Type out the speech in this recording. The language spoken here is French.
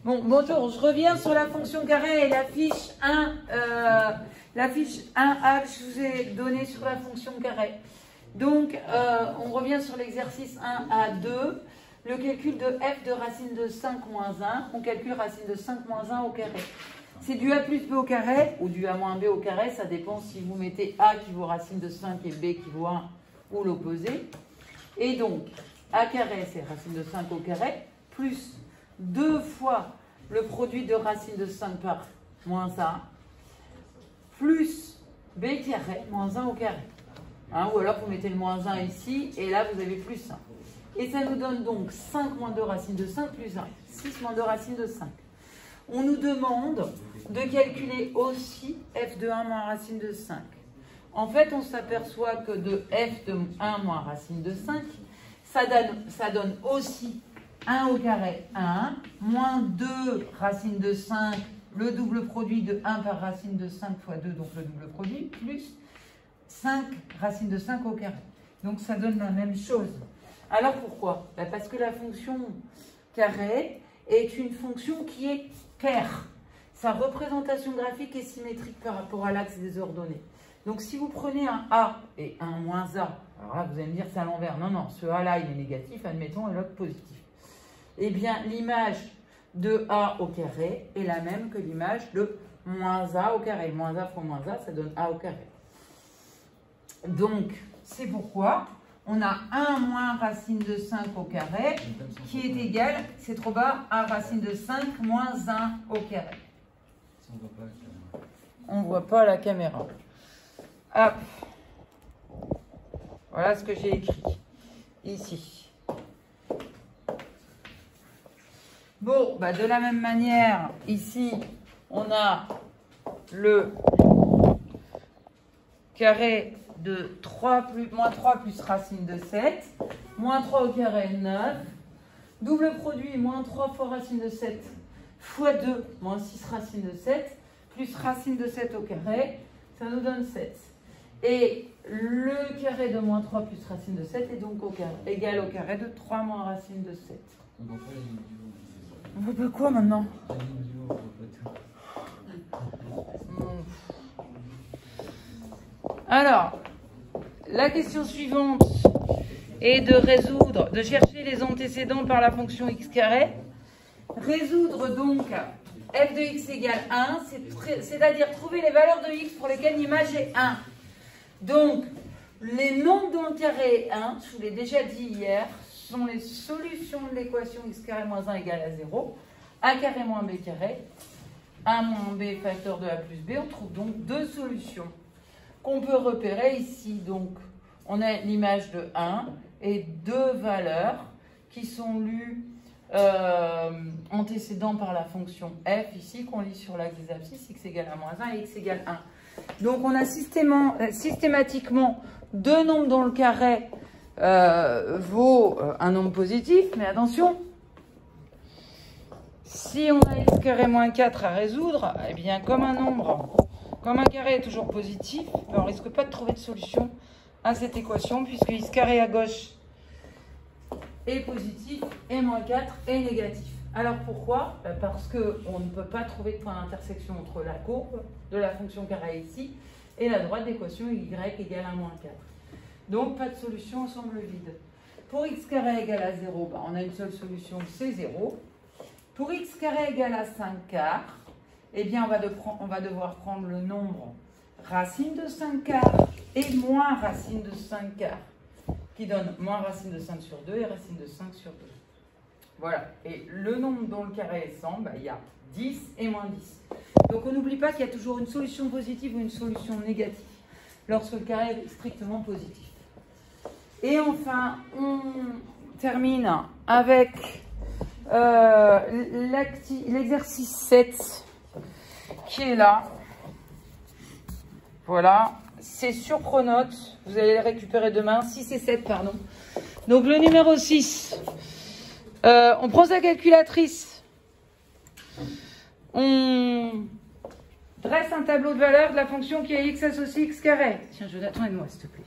Bon, bonjour, je reviens sur la fonction carré et la fiche 1, la fiche 1A que je vous ai donnée sur la fonction carré. Donc, on revient sur l'exercice 1A2, le calcul de f de racine de 5 moins 1. On calcule racine de 5 moins 1 au carré. C'est du a plus b au carré ou du a moins b au carré, ça dépend si vous mettez a qui vaut racine de 5 et b qui vaut 1 ou l'opposé. Et donc, a carré, c'est racine de 5 au carré, plus 2 fois le produit de racine de 5 par moins 1, plus b carré, moins 1 au carré. Hein, ou alors vous mettez le moins 1 ici, et là vous avez plus 1. Et ça nous donne donc 5 moins 2 racine de 5 plus 1, 6 moins 2 racine de 5. On nous demande de calculer aussi f de 1 moins racine de 5. En fait, on s'aperçoit que de f de 1 moins racine de 5, ça donne aussi 1 au carré 1, moins 2 racine de 5, le double produit de 1 par racine de 5 fois 2, donc le double produit, plus 5 racine de 5 au carré. Donc ça donne la même chose. Alors pourquoi? Parce que la fonction carré est une fonction qui est paire. Sa représentation graphique est symétrique par rapport à l'axe des ordonnées. Donc si vous prenez un A et un moins A, alors là vous allez me dire c'est à l'envers. Non, non, ce A là il est négatif, admettons, et l'autre positif. Eh bien l'image de A au carré est la même que l'image de moins A au carré. Moins A fois moins A, ça donne A au carré. Donc c'est pourquoi on a 1 moins racine de 5 au carré qui est égal, c'est trop bas, à racine de 5 moins 1 au carré. On ne voit pas la caméra. Hop. Voilà ce que j'ai écrit ici. Bon, bah de la même manière, ici, on a le carré de 3 plus, moins 3 plus racine de 7, moins 3 au carré 9, double produit moins 3 fois racine de 7 fois 2, moins 6 racine de 7, plus racine de 7 au carré, ça nous donne 7. Et le carré de moins 3 plus racine de 7 est donc égal au carré de 3 moins racine de 7. On voit pas quoi maintenant? Alors, la question suivante est de résoudre, de chercher les antécédents par la fonction x carré. Résoudre donc f de x égale 1, c'est-à-dire trouver les valeurs de x pour lesquelles l'image est 1. Donc, les nombres dont le carré est 1, je vous l'ai déjà dit hier, sont les solutions de l'équation x carré moins 1 égale à 0, a carré moins b carré, 1 moins b facteur de a plus b. On trouve donc deux solutions qu'on peut repérer ici. Donc, on a l'image de 1 et deux valeurs qui sont lues antécédant par la fonction f ici, qu'on lit sur l'axe des abscisses, x égale à moins 1 et x égale 1. Donc, on a systématiquement deux nombres dont le carré vaut un nombre positif, mais attention, si on a x carré moins 4 à résoudre, eh bien, comme un carré est toujours positif, on ne risque pas de trouver de solution à cette équation, puisque x carré à gauche est positif et moins 4 est négatif. Alors pourquoi? Parce qu'on ne peut pas trouver de point d'intersection entre la courbe de la fonction carré ici et la droite d'équation y égale à moins 4. Donc pas de solution, ensemble vide. Pour x carré égale à 0, on a une seule solution, c'est 0. Pour x carré égale à 5 quarts, eh bien on va devoir prendre le nombre racine de 5 quarts et moins racine de 5 quarts, qui donne moins racine de 5 sur 2 et racine de 5 sur 2. Voilà, et le nombre dont le carré est 100, il y a 10 et moins 10. Donc on n'oublie pas qu'il y a toujours une solution positive ou une solution négative lorsque le carré est strictement positif. Et enfin, on termine avec l'exercice 7 qui est là. Voilà, c'est sur Pronote, vous allez le récupérer demain, 6 et 7, pardon. Donc le numéro 6, on prend sa calculatrice, on dresse un tableau de valeur de la fonction qui est x associé x carré. Tiens, Jonathan, aide-moi s'il te plaît.